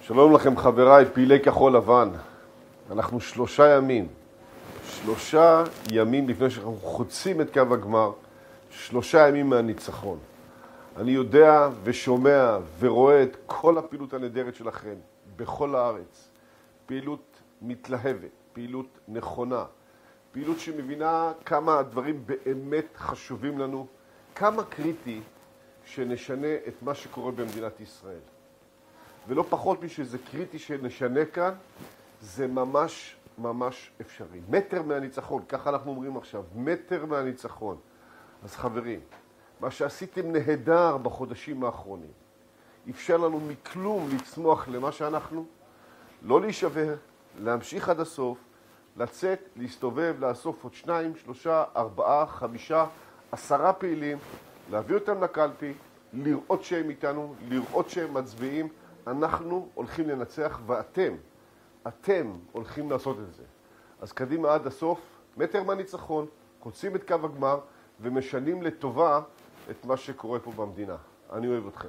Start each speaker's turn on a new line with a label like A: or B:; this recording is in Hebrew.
A: שלום לכם חבריי, פעילי כחול לבן. אנחנו 3 ימים לפני שאנחנו חוצים את קו הגמר, 3 ימים מהניצחון. אני יודע ושומע ורואה את כל הפעילות הנהדרת שלכם בכל הארץ. פעילות מתלהבת, פעילות נכונה, פעילות שמבינה כמה הדברים באמת חשובים לנו, כמה קריטי שנשנה את מה שקורה במדינת ישראל. ולא פחות משזה קריטי שנשנה כאן, זה ממש אפשרי. מטר מהניצחון, ככה אנחנו אומרים עכשיו, מטר מהניצחון. אז חברים, מה שעשיתם נהדר בחודשים האחרונים, אפשר לנו מכלום לצמוח למה שאנחנו, לא להישבר, להמשיך עד הסוף, לצאת, להסתובב, לאסוף עוד 2, 3, 4, 5, 10 פעילים, להביא אותם לקלפי, לראות שהם איתנו, לראות שהם מצביעים. אנחנו הולכים לנצח ואתם הולכים לעשות את זה. אז קדימה עד הסוף, מטר מהניצחון, קוצים את קו הגמר ומשנים לטובה את מה שקורה פה במדינה. אני אוהב אתכם.